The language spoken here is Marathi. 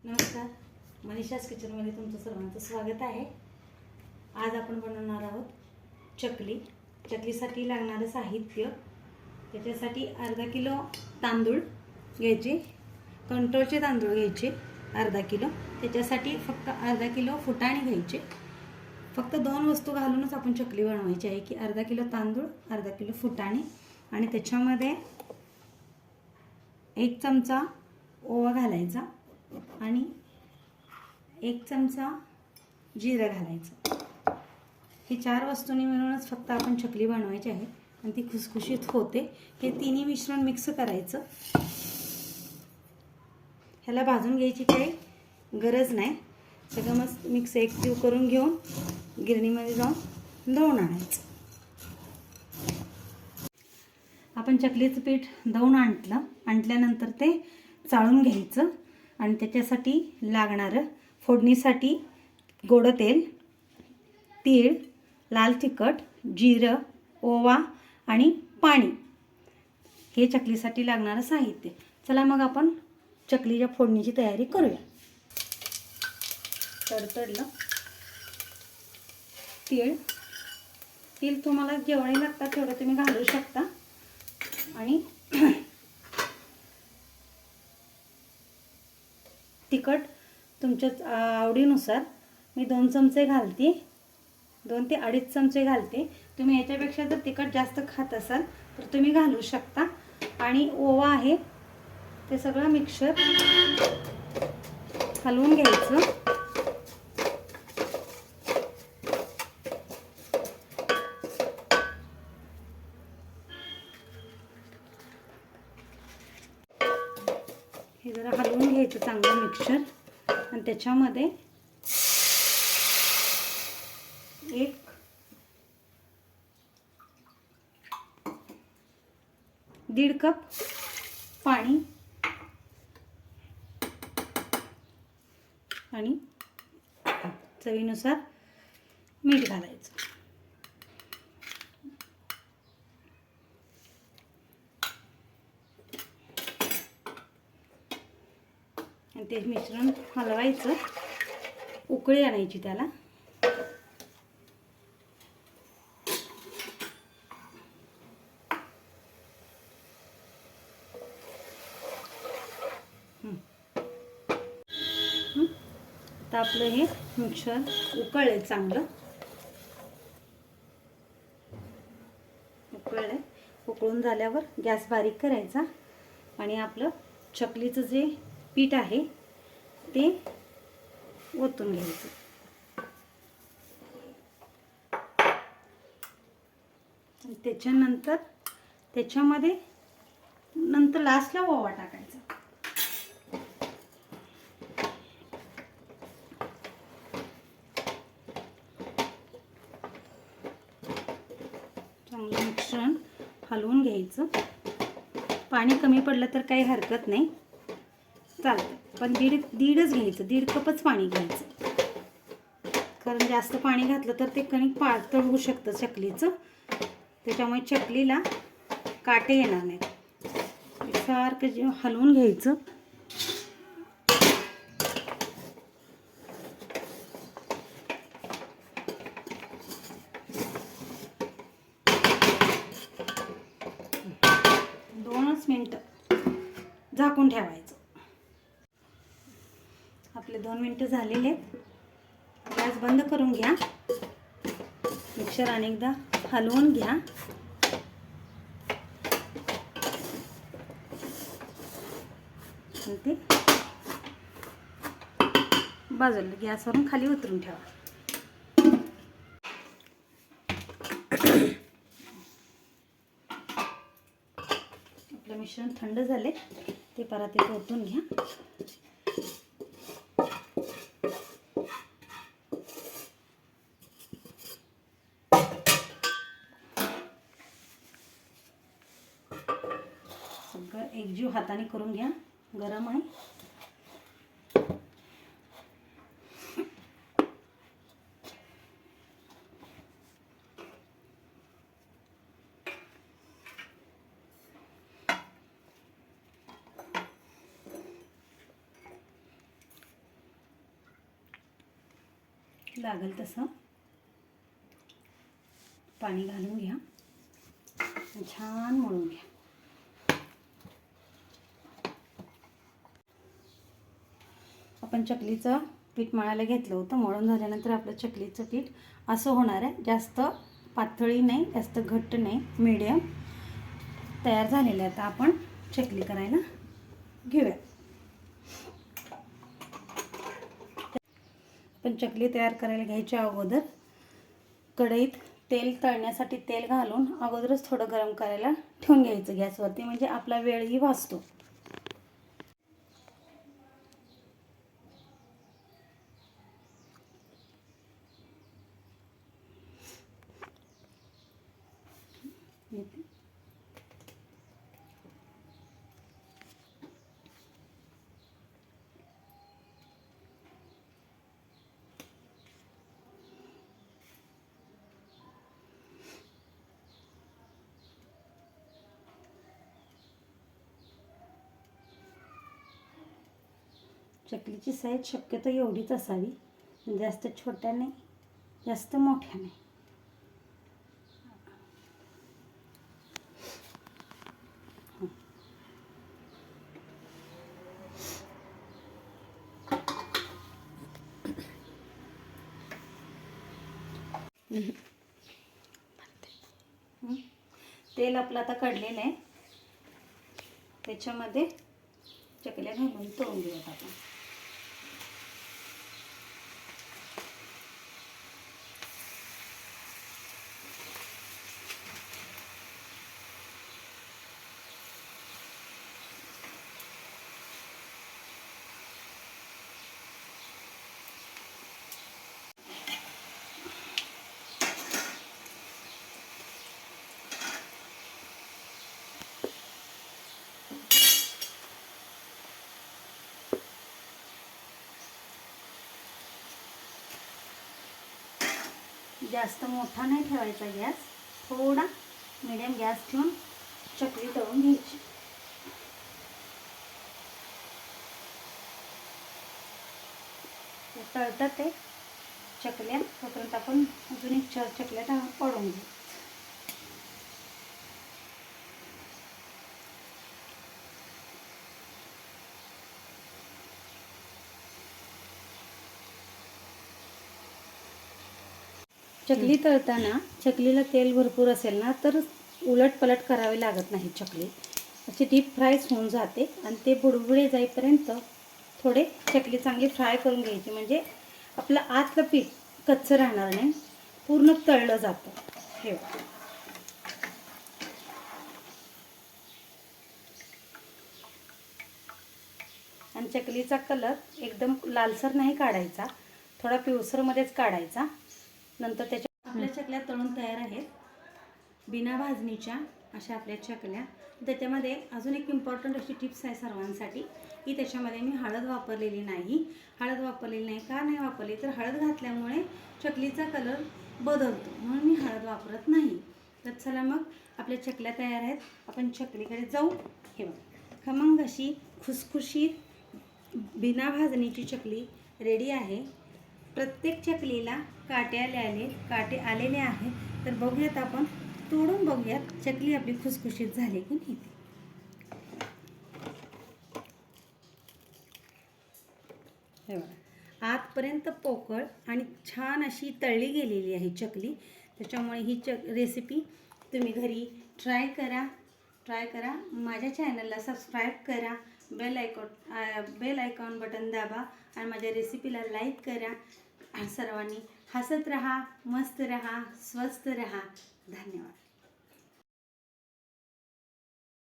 नमस्कार, मनीषास किचनमध्ये तुमचं सर्वांचं स्वागत आहे। आज आपण बनवणार आहोत चकली। चकलीसाठी लागणारं साहित्य, त्याच्यासाठी अर्धा किलो तांदूळ घ्यायचे, कंट्रोलचे तांदूळ घ्यायचे अर्धा किलो। त्याच्यासाठी फक्त अर्धा किलो फुटाणे घ्यायचे। फक्त दोन वस्तू घालूनच आपण चकली बनवायची आहे की अर्धा किलो तांदूळ, अर्धा किलो फुटाणे आणि त्याच्यामध्ये 1 चमचा ओवा घालायचा आणि 1 चमचा जिरं घालायचं। हे 4 वस्तूंनी मिळूनच फक्त आपण चकली बनवायची आहे आणि ती खुसखुशीत होते। हे तिन्ही मिश्रण मिक्स करायचं। ह्याला भाजून घ्यायची काही गरज नाही, सगळं मस्त मिक्स एकजीव करून घेऊन गिरणीमध्ये जाऊन दळून आणायचं। आपण चकलीचं पीठ दळून आणल्यानंतर ते चाळून घ्यायचं आणि त्याच्यासाठी लागणारं फोडणीसाठी गोड तेल, तीळ, लाल तिखट, जिरं, ओवा आणि पाणी हे चकलीसाठी लागणारं साहित्य। चला मग आपण चकलीच्या फोडणीची तयारी करूया। तडतडलं तीळ तुम्हाला जेवढे लागतात तेवढं तुम्ही घालू शकता आणि तिखट तुमच्या आवडीनुसार मी 2 चमचे घालते, 2 ते 2.5 चमचे घालते। तुम्ही याच्यापेक्षा जर तिखट जास्त खात असाल तर तुम्ही घालू शकता। आणि ओवा आहे ते सगळं मिक्सर हलवून घ्यायचं। हे जरा हलवून घ्यायचं चांगलं मिक्सर आणि त्याच्यामध्ये 1.5 कप पाणी आणि चवीनुसार मीठ घालायचं। आणि ते मिश्रण हलवायचं, उकळी आणायची त्याला। आता आपलं हे मिक्सर उकळले, चांगलं उकळले। उकळून झाल्यावर गॅस बारीक करायचा आणि आपलं चकलीचं जे पीठ आहे ते ओतून घ्यायचं। त्याच्यानंतर त्याच्यामध्ये लास्टला ओवा टाकायचा। चांगलं मिश्रण हलवून घ्यायचं। पाणी कमी पडलं तर काही हरकत नाही, चालतं, पण दीडच घ्यायचं, 1.5 कपच पाणी घ्यायचं। कारण जास्त पाणी घातलं तर ते कणिक पातळ होऊ शकतं चकलीचं, त्याच्यामुळे चकलीला काटे येणार नाहीत। सारखं जे हलवून घ्यायचं। दोनच मिनिटं झाकून ठेवायचं। आपले 2 मिनिटं झालेले आहेत। गॅस बंद करून घ्या, मिक्सर अनेकदा हलवून घ्या। ते बाजूला गॅसवरून खाली उतरून ठेवा। आपलं मिश्रण थंड झाले, ते परातीत ओतून घ्या। सगळं एकजीव हाताने करून घ्या, गरम आहे। लागेल तसं पाणी घालून घ्या आणि छान मळून घ्या. आपण चकलीचं पीठ मळायला घेतलं होतं. मळून झाल्यानंतर आपलं चकलीचं पीठ असं होणार आहे. जास्त पातळी नाही, जास्त घट्ट नाही, मीडियम तयार झालेलं आहे. आता आपण चकली करायला घेऊया. आपण चकली तयार करायला घ्यायच्या अगोदर कढईत तेल तळण्यासाठी तेल घालून अगोदरच थोडं गरम करायला ठेवून घ्यायचं गॅसवरती, म्हणजे आपला वेळही वाचतो. चकलीची साईज शक्यतो एवढीच असावी, जास्त छोट्या नाही, जास्त मोठ्या नाही. तेल आपलं आता कढलेलं आहे. त्याच्यामध्ये चकल्या घालून तळून घेऊयात आपण. जास्त मोठा नाही ठेवायचा गॅस, थोडा मीडियम गॅस ठेवून चकली तळून घ्यायची. तळतात ते चकल्या, तोपर्यंत आपण अजून एक 4 चकल्या पडून घेऊ. चकली तळताना चकलीला तेल भरपूर असेल ना तर उलटपलट करावी लागत नाही. चकली अशी डीप फ्राय होऊन जाते आणि ते बुडबुडे जाईपर्यंत थोडे चकली चांगली फ्राय करून घ्यायची, म्हणजे आपलं आतलं पीठ कच्चं राहणार नाही, पूर्ण तळलं जातं. हे आणि चकलीचा कलर एकदम लालसर नाही काढायचा, थोडा पिवसरमध्येच काढायचा. नंतर त्याच्या आपल्या चकल्या तळून तयार आहेत, बिना भाजणीच्या अशा आपल्या चकल्या. त्याच्यामध्ये अजून एक इम्पॉर्टंट अशी टिप्स आहे सर्वांसाठी, की त्याच्यामध्ये मी हळद वापरलेली नाही. हळद वापरलेली नाही का नाही वापरली, तर हळद घातल्यामुळे चकलीचा कलर बदलतो, म्हणून मी हळद वापरत नाही. तर चला मग आपल्या चकल्या तयार आहेत, आपण चकलीकडे जाऊ. हे बघा, खमंग अशी खुसखुशीत बिना भाजणीची चकली रेडी आहे. प्रत्येक चकलीला काटे आलेले आहे. तर बघूयात, आपण तोडून बघूयात चकली आपली खुसखुशीत झाली की नाही. हे बघा, आतपर्यंत पोकळ आणि छान अशी तळली गेलेली आहे चकली. त्याच्यामुळे ही रेसिपी तुम्ही घरी ट्राय करा. माझ्या चॅनलला सबस्क्राईब करा, बेल आयकॉन बटन दाबा आणि माझ्या रेसिपीला लाईक करा. सर्वांनी हसत रहा, मस्त रहा, स्वस्त रहा. धन्यवाद.